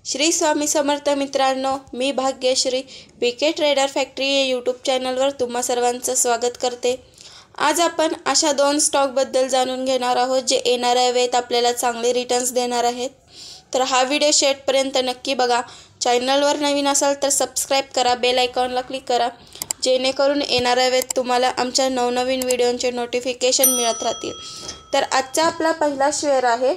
श्री स्वामी समर्थ मित्रांनो, मी भाग्यश्री पीके trader factory या YouTube चॅनलवर तुम्हा सर्वांचं स्वागत करते। आज आपण अशा दोन स्टॉकबद्दल जाणून घेणार आहोत जे येणाऱ्या वेळेत आपल्याला चांगले रिटर्न्स देणार आहेत। तर हा व्हिडिओ शेवटपर्यंत नक्की बघा। चॅनलवर नवीन असाल तर सबस्क्राइब करा, बेल आयकॉनला क्लिक करा, जेणेकरून येणाऱ्या वेळेत तुम्हाला आमच्या नवनवीन व्हिडिओंचे नोटिफिकेशन मिळत राहतील। तर आजचा आपला पहिला शेअर आहे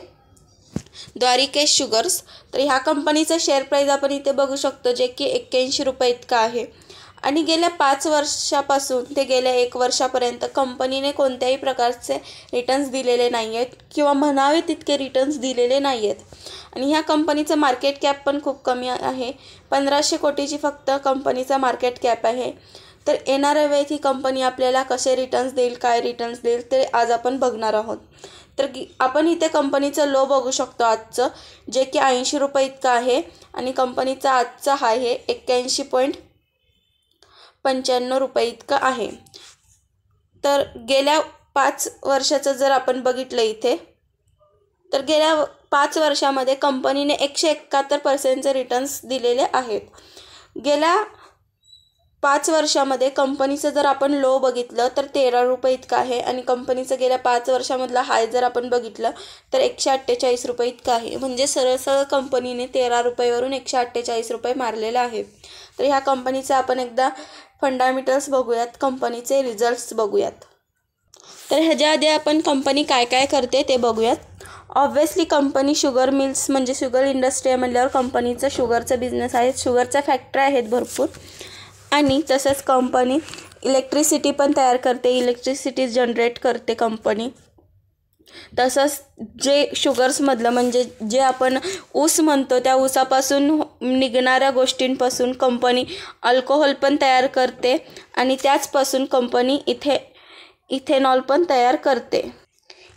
द्वारिकेश शुगर्स। तर ह्या कंपनीचं शेअर प्राइस आपण इथे बघू शकतो, जे की 81 रुपये इतका आहे आणि गेल्या 5 वर्षापासून ते गेल्या 1 वर्षापर्यंत कंपनीने कोणत्याही प्रकारचे रिटर्न्स दिलेले नाही आहेत किंवा म्हणावे तितके रिटर्न्स दिलेले नाही आहेत। आणि ह्या कंपनीचं मार्केट कॅप पण खूप कमी आहे, 1500 कोटीची फक्त कंपनीचा मार्केट कॅप आहे। तर येणाऱ्या वेळेत ही कंपनी आपल्याला कसे रिटर्न्स देईल, काय रिटर्न्स देईल ते आज आपण बघणार आहोत। तर आपण इथे कंपनीचं लो बघू शकतो आजचं, जे की 80 रुपये इतका आहे आणि कंपनीचा आजचा हाय आहे 81.95 रुपये इतका आहे। तर गेल्या 5 वर्षाचं जर आपण बघितलं इथे, तर गेल्या 5 वर्षामध्ये कंपनीने 171% रिटर्न्स दिलेले आहेत। गेल्या 5 वर्षामध्ये कंपनीचं जर आपण लो बघितलं तर 13 रुपये इतका आहे आणि कंपनीचं गेल्या 5 वर्षामधला हाय जर आपण बघितलं तर 148 रुपये इतका आहे। म्हणजे सरळ कंपनीने 13 रुपयेवरून 148 रुपये मारलेला आहे। तर ह्या कंपनीचं आपण एकदा फंडामेंटल्स बघूयात, कंपनीचे रिझल्ट्स बघूयात। तर ह्याच्या आधी आपण कंपनी काय काय करते ते बघूयात। ऑब्व्हियसली कंपनी शुगर मिल्स म्हणजे शुगर इंडस्ट्री म्हणल्यावर कंपनीचं शुगरचं बिझनेस आहे, शुगरच्या फॅक्टरी आहेत भरपूर। आणि तसंच कंपनी इलेक्ट्रिसिटी पण तयार करते, इलेक्ट्रिसिटी जनरेट करते कंपनी। तसंच जे शुगर्समधलं म्हणजे जे आपण ऊस म्हणतो त्या ऊसापासून निघणाऱ्या गोष्टींपासून कंपनी अल्कोहोल पण तयार करते आणि त्याचपासून कंपनी इथेनॉल पण तयार करते।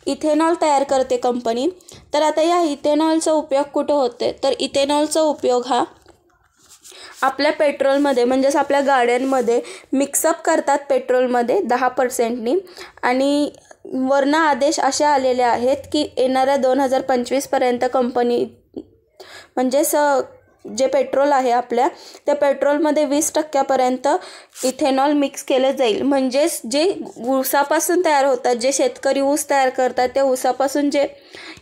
इथेनॉल तयार करते कंपनी। तर आता या इथेनॉलचा उपयोग कुठं होते, तर इथेनॉलचा उपयोग हा आपल्या पेट्रोलमध्ये म्हणजेच आपल्या गाड्यांमध्ये मिक्सअप करतात पेट्रोलमध्ये 10%नी। आणि वरनं आदेश असे आलेले आहेत की येणाऱ्या 2025 पर्यंत कंपनी म्हणजेच जे पेट्रोल आहे आपल्या त्या पेट्रोलमध्ये 20% इथेनॉल मिक्स केलं जाईल। म्हणजेच जे ऊसापासून तयार होतात, जे शेतकरी ऊस तयार करतात त्या ऊसापासून जे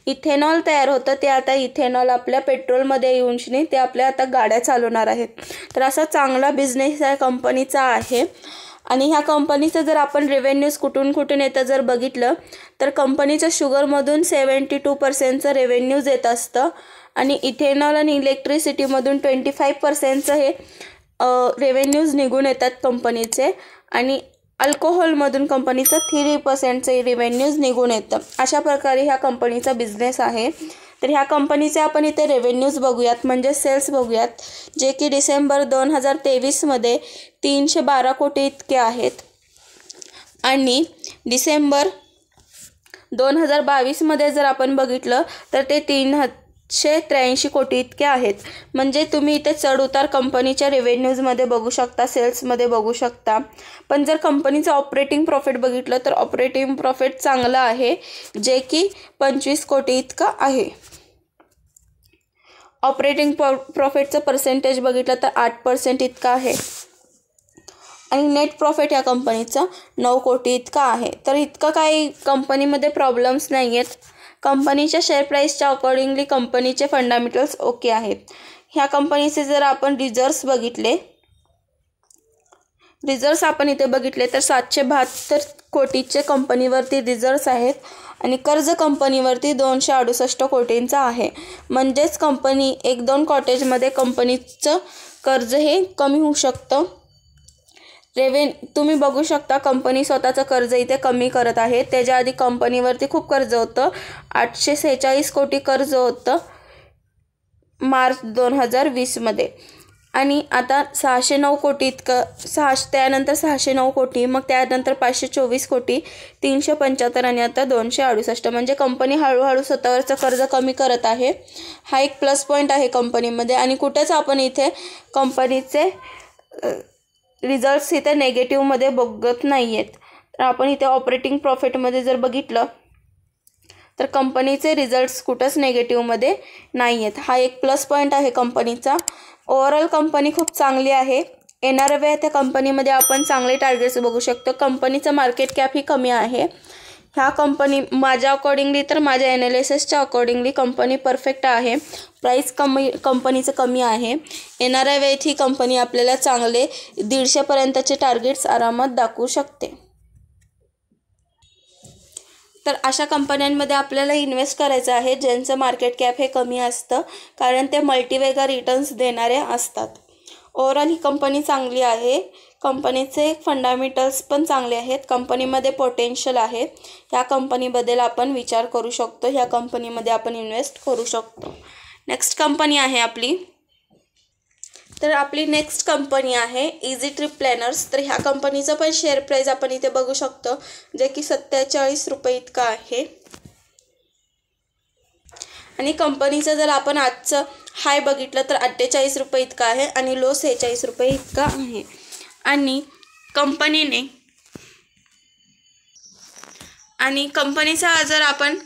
इथेनॉल तयार होतं ते आता इथेनॉल आपल्या पेट्रोलमध्ये येऊन ते आपल्या आता गाड्या चालवणार आहेत। तर असा चांगला बिझनेस या कंपनीचा आहे। आणि ह्या कंपनीचं जर आपण रेव्हेन्यूज कुठून येतं जर बघितलं तर कंपनीचं शुगरमधून 72%चं रेव्हेन्यूज येत असतं आणि इथेनॉल आणि इलेक्ट्रिसिटीमधून 25%चं हे रेव्हेन्यूज निघून येतात कंपनीचे आणि अल्कोहोलमधून कंपनीचं 3%चे रेव्हेन्यूज निघून येतं। अशा प्रकारे ह्या कंपनीचा बिझनेस आहे। तर ह्या कंपनीचे आपण इथे रेव्हेन्यूज बघूयात म्हणजे सेल्स बघूयात, जे की डिसेंबर 2023मध्ये 312 कोटी इतके आहेत आणि डिसेंबर 2022मध्ये जर आपण बघितलं तर ते 383 कोटी इतके आहेत। म्हणजे तुम्ही इथे चढ उतार कंपनीच्या रेव्हेन्यूजमध्ये बघू शकता, सेल्समध्ये बघू शकता। पण जर कंपनीचं ऑपरेटिंग प्रॉफिट बघितलं तर ऑपरेटिंग प्रॉफिट चांगलं आहे, जे की 25 कोटी इतका आहे। ऑपरेटिंग प्रॉफिटचं पर्सेंटेज बघितलं तर 8% इतका आहे आणि नेट प्रॉफिट या कंपनीचा 9 कोटी इतका आहे। तर इतकं काही कंपनीमध्ये प्रॉब्लेम्स नाही आहेत। कंपनीच्या शेअर प्राईसच्या अकॉर्डिंगली कंपनीचे फंडामेंटल्स ओके आहेत। ह्या कंपनीचे जर आपण रिझर्व्स बघितले, रिझर्व्स आपण इथे बघितले तर 772 कोटीचे कंपनीवरती रिझर्व्स आहेत आणि कर्ज कंपनीवरती 268 कोटींचा आहे। म्हणजेच कंपनी 1-2 क्वार्टरमध्ये कंपनीचं कर्ज हे कमी होऊ शकतं। तुम्ही बघू शकता कंपनी स्वतःचं कर्ज इथे कमी करत आहे। त्याच्या आधी कंपनीवरती खूप कर्ज होतं, 846 कोटी कर्ज होतं मार्च 2020मध्ये आणि आता 609 कोटी इतकं, त्यानंतर 609 कोटी, मग त्यानंतर 524 कोटी, 375 आणि आता 268। म्हणजे कंपनी हळूहळू स्वतःवरचं कर्ज कमी करत आहे। हा एक प्लस पॉईंट आहे कंपनीमध्ये आणि कुठेच आपण इथे कंपनीचे रिझल्ट्स इथे नेगेटिव्हमध्ये बघत नाही आहेत। तर आपण इथे ऑपरेटिंग प्रॉफिटमध्ये जर बघितलं तर कंपनीचे रिझल्ट्स कुठंच नेगेटिव्हमध्ये नाही आहेत. हा एक प्लस पॉईंट आहे कंपनीचा. ओव्हरऑल कंपनी खूप चांगली आहे. येणाऱ्या वेळात त्या कंपनीमध्ये आपण चांगले टार्गेट्स बघू शकतो. कंपनीचं मार्केट कॅप ही कमी आहे. ह्या कंपनी माझ्या अकॉर्डिंगली तर माझ्या ॲनालिसिसच्या अकॉर्डिंगली कंपनी परफेक्ट आहे. प्राईस कंपनीचं कमी आहे. येणाऱ्या वेळेत ही कंपनी आपल्याला चांगले 150पर्यंतचे टार्गेट्स आरामात दाखवू शकते. तर अशा कंपन्यांमध्ये आपल्याला इन्व्हेस्ट करायचं आहे ज्यांचं मार्केट कॅप हे कमी असतं, कारण ते मल्टीवेगा रिटर्न्स देणारे असतात. ओव्हरऑल ही कंपनी चांगली आहे. कंपनीचे फंडामेंटल्स पण चांगले आहेत. कंपनीमध्ये पोटेन्शियल आहे. ह्या कंपनीबद्दल आपण विचार करू शकतो. ह्या कंपनीमध्ये आपण इन्व्हेस्ट करू शकतो. नेक्स्ट कंपनी आहे आपली. तर आपली नेक्स्ट कंपनी आहे इझी ट्रिप प्लॅनर्स. तर ह्या कंपनीचं पण शेअर प्राईज आपण इथे बघू शकतो, जे की 47 रुपये इतका आहे. आणि कंपनीचं जर आपण आजचं हाय बघितलं तर 48 रुपये इतका आहे आणि लो 46 रुपये इतका आहे. आणि कंपनीचा जर आपण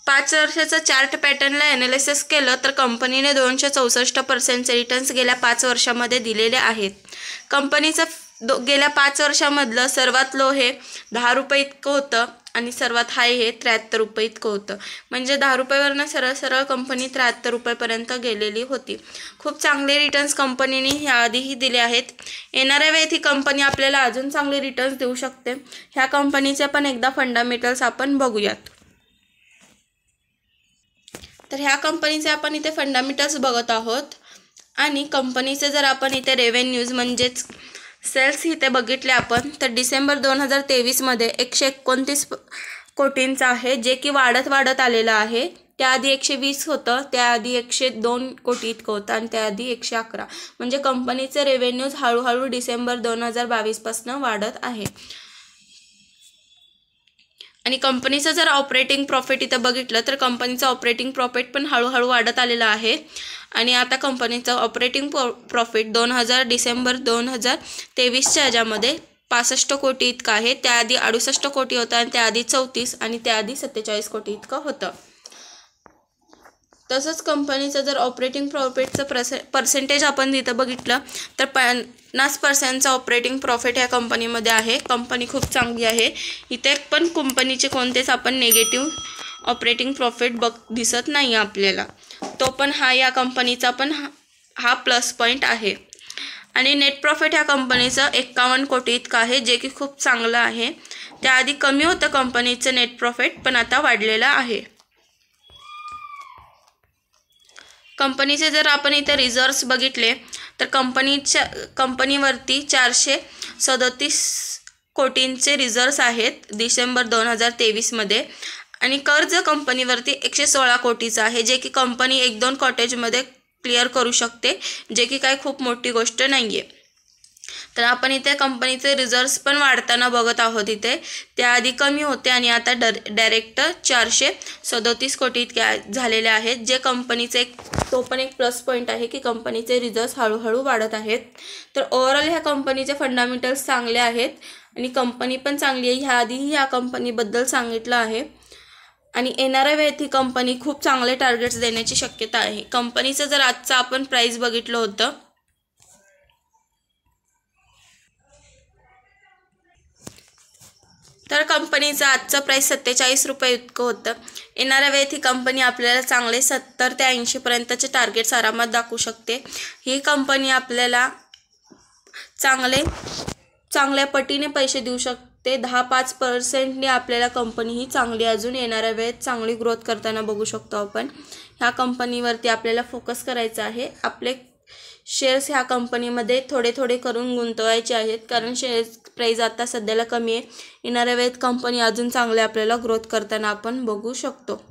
5 वर्षाचा चार्ट पॅटर्नला ॲनालिसिस केलं तर कंपनीने 264% रिटर्न्स गेल्या 5 वर्षामध्ये दिलेले आहेत. कंपनीचं गेल्या 5 वर्षामधलं सर्वात लो हे 10 रुपये इतकं होतं आणि सर्वात हाय हे 73 रुपये इतकं होतं. म्हणजे 10 रुपयावरनं सरळ कंपनी 73 रुपयेपर्यंत गेलेली होती. खूप चांगले रिटर्न्स कंपनीने ह्याआधीही दिले आहेत. येणाऱ्या वेळेत ही कंपनी आपल्याला अजून चांगले रिटर्न्स देऊ शकते. ह्या कंपनीचे पण एकदा फंडामेंटल्स आपण बघूयात. तर ह्या कंपनीचे आपण इथे फंडामेंटल्स बघत आहोत. आणि कंपनीचे जर आपण इथे रेव्हेन्यूज म्हणजेच सेल्स इथे बघितले आपण तर डिसेंबर 2023मध्ये 129 कोटींचा आहे, जे की वाढत आलेलं आहे. त्याआधी 120 होतं, त्याआधी 102 कोटी इतकं होतं आणि त्याआधी 111. म्हणजे कंपनीचे रेव्हेन्यूज हळूहळू डिसेंबर 2022पासून वाढत आहे. आणि कंपनीचं जर ऑपरेटिंग प्रॉफिट इथं बघितलं तर कंपनीचं ऑपरेटिंग प्रॉफिट पण हळूहळू वाढत आलेलं आहे. आणि आता कंपनीचं ऑपरेटिंग प्रॉफिट डिसेंबर 2023च्या ह्याच्यामध्ये 65 कोटी इतकं आहे. त्याआधी 68 कोटी होतं आणि त्याआधी 34 आणि त्याआधी 47 कोटी इतकं होतं. तसंच कंपनीचं जर ऑपरेटिंग प्रॉफिटचं पर्सेंटेज आपण इथं बघितलं तर 50% ऑपरेटिंग प्रॉफिट ह्या कंपनीमध्ये आहे. कंपनी खूप चांगली आहे. इथे पण कंपनीचे कोणतेच आपण नेगेटिव्ह ऑपरेटिंग प्रॉफिट दिसत नाही आपल्याला. तो पण या कंपनीचा पण हा प्लस पॉईंट आहे. आणि नेट प्रॉफिट ह्या कंपनीचं 51 कोटी इतकं आहे, जे की खूप चांगलं आहे. त्याआधी कमी होतं कंपनीचं नेट प्रॉफिट, पण आता वाढलेलं आहे. कंपनीचे जर आपण इथे रिझर्व्स बघितले तर कंपनीवरती 437 कोटींचे रिझर्व्स आहेत डिसेंबर 2023मध्ये. आणि कर्ज कंपनीवरती 116 कोटीचं आहे, जे की कंपनी 1-2 क्वार्टरमध्ये क्लिअर करू शकते, जे की काय खूप मोठी गोष्ट नाही आहे. तर आपण इथे कंपनीचे रिझर्व्स पण वाढताना बघत आहोत. इथे त्याआधी कमी होते आणि आता डायरेक्ट 437 कोटी इतके झालेले आहेत, जे कंपनीचे तो पण एक प्लस पॉईंट आहे की कंपनीचे रिझर्व्स हळूहळू वाढत आहेत. तर ओव्हरऑल ह्या कंपनीचे फंडामेंटल्स चांगले आहेत आणि कंपनी पण चांगली आहे. ह्याआधीही ह्या कंपनीबद्दल सांगितलं आहे. आणि येणाऱ्या वेळेत ही कंपनी खूप चांगले टार्गेट्स देण्याची शक्यता आहे. कंपनीचं जर आजचं आपण प्राईस बघितलं होतं तर कंपनीचं आजचं प्राईस 47 रुपये इतकं होतं. येणाऱ्या वेळेत ही कंपनी आपल्याला चांगले 70 ते 80पर्यंतचे टार्गेट्स आरामात दाखवू शकते. ही कंपनी आपल्याला चांगल्या पटीने पैसे देऊ शकते. 10-5% आपल्याला कंपनी ही चांगली अजून येणाऱ्या वेळेत चांगली ग्रोथ करताना बघू शकतो आपण. ह्या कंपनीवरती आपल्याला फोकस करायचा आहे. आपले शेअर्स ह्या कंपनीमध्ये थोडे करून गुंतवायचे आहेत, कारण शेअर्स प्राईज आता सध्याला कमी आहे. येणाऱ्या वेळेत कंपनी अजून चांगले आपल्याला ग्रोथ करताना आपण बघू शकतो.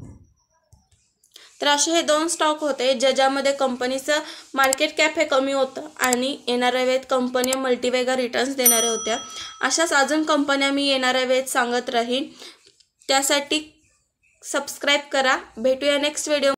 तर असे हे 2 स्टॉक होते ज्याच्यामध्ये कंपनीचं मार्केट कॅप हे कमी होतं आणि येणाऱ्या वेळेत कंपन्या मल्टीवेगा रिटर्न्स देणाऱ्या होत्या. अशाच अजून कंपन्या मी येणाऱ्या वेळेत सांगत राहीन. त्यासाठी सबस्क्राईब करा. भेटूया नेक्स्ट व्हिडिओ.